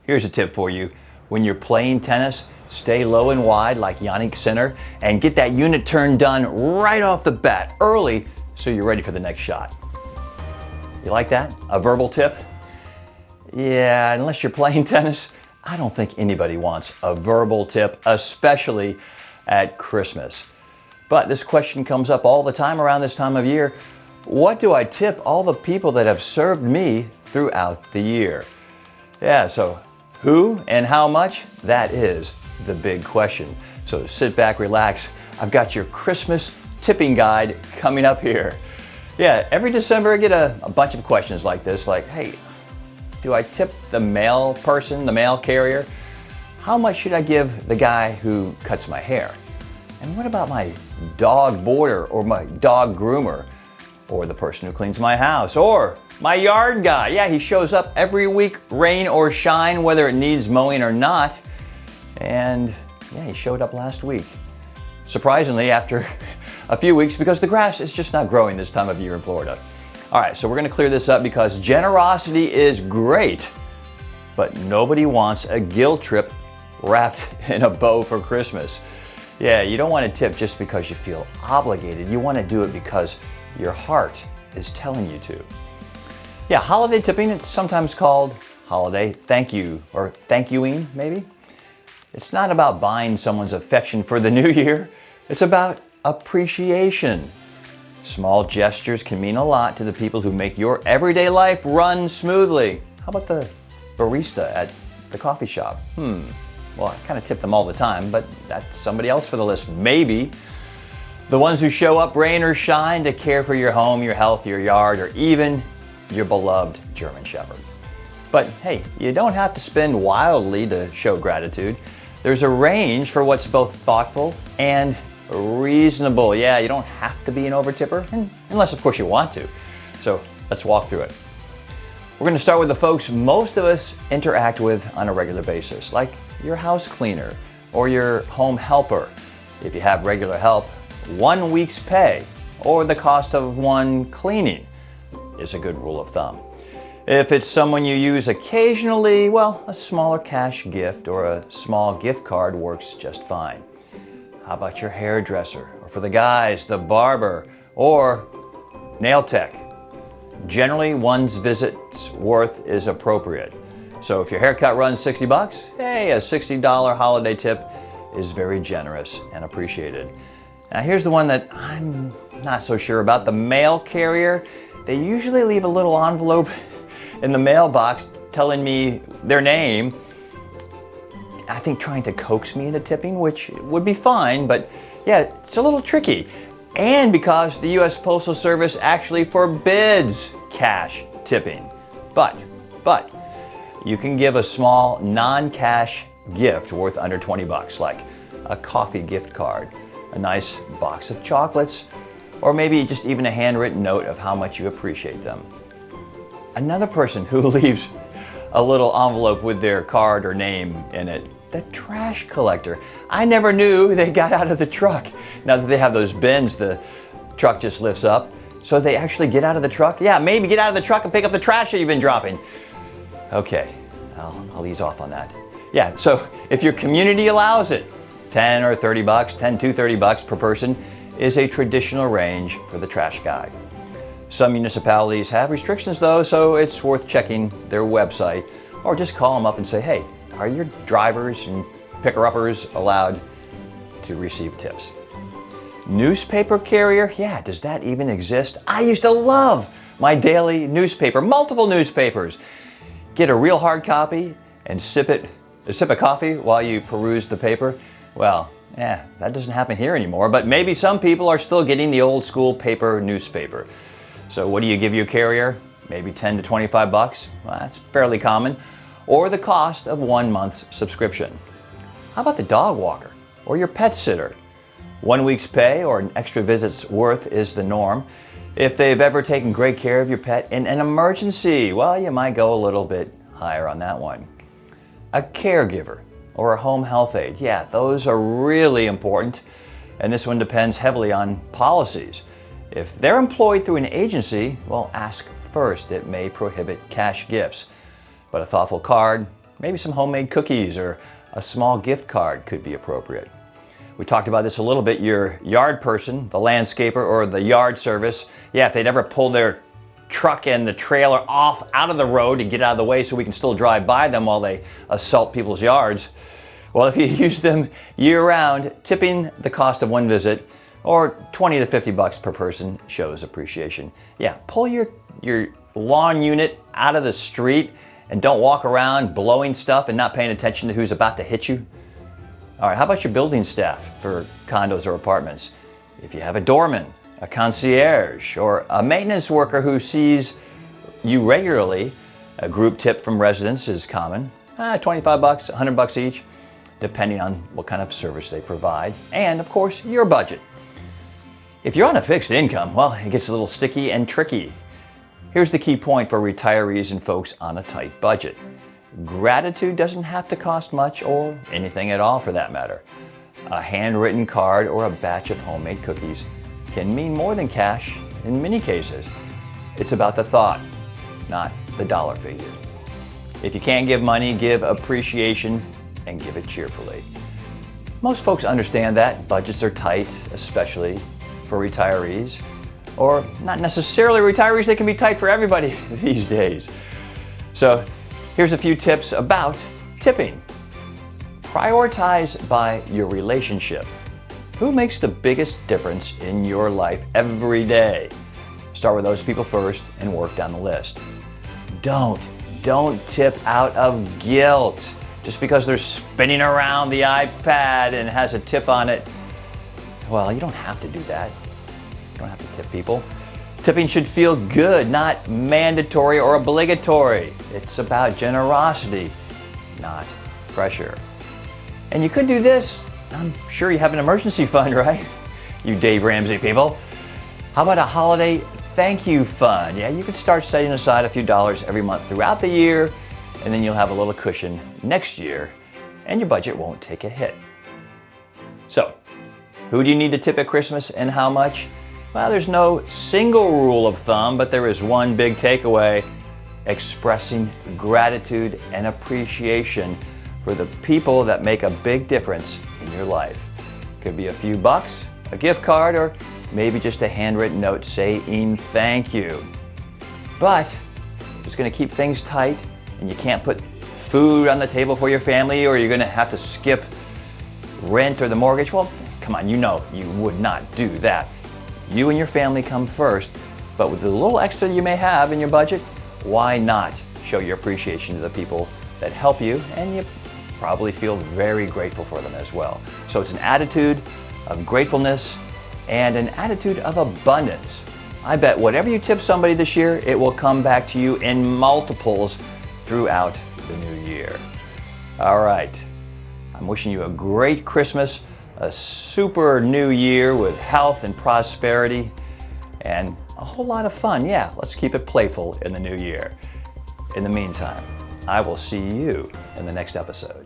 Here's a tip for you. When you're playing tennis, stay low and wide like Yannick Sinner and get that unit turn done right off the bat, early, so you're ready for the next shot. You like that? A verbal tip? Yeah, unless you're playing tennis, I don't think anybody wants a verbal tip, especially at Christmas. But this question comes up all the time around this time of year. What do I tip all the people that have served me throughout the year? Yeah, so who and how much? That is the big question. So sit back, relax. I've got your Christmas tipping guide coming up here. Yeah, every December I get a bunch of questions like this, like, hey, do I tip the mail person, the mail carrier? How much should I give the guy who cuts my hair? And what about my dog boarder or my dog groomer? Or the person who cleans my house? Or my yard guy? Yeah, he shows up every week, rain or shine, whether it needs mowing or not. And yeah, he showed up last week. Surprisingly, after a few weeks, because the grass is just not growing this time of year in Florida. All right, so we're gonna clear this up because generosity is great, but nobody wants a guilt trip wrapped in a bow for Christmas. Yeah, you don't want to tip just because you feel obligated. You want to do it because your heart is telling you to. Yeah, holiday tipping, it's sometimes called holiday thank you or thank youing maybe. It's not about buying someone's affection for the new year. It's about appreciation. Small gestures can mean a lot to the people who make your everyday life run smoothly. How about the barista at the coffee shop? Well, I kind of tip them all the time, but that's somebody else for the list, maybe. The ones who show up rain or shine to care for your home, your health, your yard, or even your beloved German Shepherd. But hey, you don't have to spend wildly to show gratitude. There's a range for what's both thoughtful and reasonable. Yeah, you don't have to be an over-tipper, unless of course you want to. So let's walk through it. We're going to start with the folks most of us interact with on a regular basis, like your house cleaner or your home helper. If you have regular help, 1 week's pay or the cost of one cleaning is a good rule of thumb. If it's someone you use occasionally, well, a smaller cash gift or a small gift card works just fine. How about your hairdresser? Or for the guys, the barber or nail tech? Generally, one's visit's worth is appropriate. So if your haircut runs $60, hey, a $60 holiday tip is very generous and appreciated. Now here's the one that I'm not so sure about, the mail carrier. They usually leave a little envelope in the mailbox telling me their name. I think trying to coax me into tipping, which would be fine, but yeah, it's a little tricky. And because the U.S. Postal Service actually forbids cash tipping. But, you can give a small non-cash gift worth under $20, like a coffee gift card, a nice box of chocolates, or maybe just even a handwritten note of how much you appreciate them. Another person who leaves a little envelope with their card or name in it, the trash collector. I never knew they got out of the truck. Now that they have those bins, the truck just lifts up. So they actually get out of the truck? Yeah, maybe get out of the truck and pick up the trash that you've been dropping. Okay, I'll ease off on that. Yeah, so if your community allows it, 10 or 30 bucks, 10 to 30 bucks per person is a traditional range for the trash guy. Some municipalities have restrictions though, so it's worth checking their website or just call them up and say, hey, are your drivers and picker-uppers allowed to receive tips? Newspaper carrier? Yeah, does that even exist? I used to love my daily newspaper, multiple newspapers. Get a real hard copy and sip a coffee while you peruse the paper. Well, that doesn't happen here anymore, but maybe some people are still getting the old school paper newspaper. So what do you give your carrier? Maybe 10 to 25 bucks? Well, that's fairly common. Or the cost of 1 month's subscription. How about the dog walker or your pet sitter? 1 week's pay or an extra visit's worth is the norm. If they've ever taken great care of your pet in an emergency, well, you might go a little bit higher on that one. A caregiver or a home health aide, yeah, those are really important. And this one depends heavily on policies. If they're employed through an agency, well, ask first. It may prohibit cash gifts. But a thoughtful card, Maybe some homemade cookies or a small gift card could be appropriate. We talked about this a little bit. Your yard person, the landscaper or the yard service, yeah, if they'd ever pull their truck and the trailer off out of the road to get out of the way so we can still drive by them while they assault people's yards. Well, if you use them year-round, tipping the cost of one visit or 20 to 50 bucks per person shows appreciation. Yeah, pull your lawn unit out of the street and don't walk around blowing stuff and not paying attention to who's about to hit you. All right, how about your building staff for condos or apartments? If you have a doorman, a concierge, or a maintenance worker who sees you regularly, a group tip from residents is common. 25 bucks, 100 bucks each, depending on what kind of service they provide, and of course, your budget. If you're on a fixed income, well, it gets a little sticky and tricky. Here's the key point for retirees and folks on a tight budget. Gratitude doesn't have to cost much or anything at all for that matter. A handwritten card or a batch of homemade cookies can mean more than cash in many cases. It's about the thought, not the dollar figure. If you can't give money, give appreciation and give it cheerfully. Most folks understand that budgets are tight, especially for retirees, or not necessarily retirees, they can be tight for everybody these days. So here's a few tips about tipping. Prioritize by your relationship. Who makes the biggest difference in your life every day? Start with those people first and work down the list. Don't tip out of guilt just because they're spinning around the iPad and has a tip on it. Well, you don't have to do that. You don't have to tip people. Tipping should feel good, not mandatory or obligatory. It's about generosity, not pressure. And you could do this. I'm sure you have an emergency fund, right? You Dave Ramsey people. How about a holiday thank you fund? Yeah, you could start setting aside a few dollars every month throughout the year, and then you'll have a little cushion next year, and your budget won't take a hit. So, who do you need to tip at Christmas and how much? Well, there's no single rule of thumb, but there is one big takeaway: expressing gratitude and appreciation for the people that make a big difference in your life. Could be a few bucks, a gift card, or maybe just a handwritten note saying thank you. But if it's going to keep things tight and you can't put food on the table for your family, or you're going to have to skip rent or the mortgage, well, come on, you know you would not do that. You and your family come first, but with the little extra you may have in your budget, why not show your appreciation to the people that help you, and you probably feel very grateful for them as well. So it's an attitude of gratefulness and an attitude of abundance. I bet whatever you tip somebody this year, it will come back to you in multiples throughout the new year. All right, I'm wishing you a great Christmas, a super new year with health and prosperity, and a whole lot of fun. Yeah, let's keep it playful in the new year. In the meantime, I will see you in the next episode.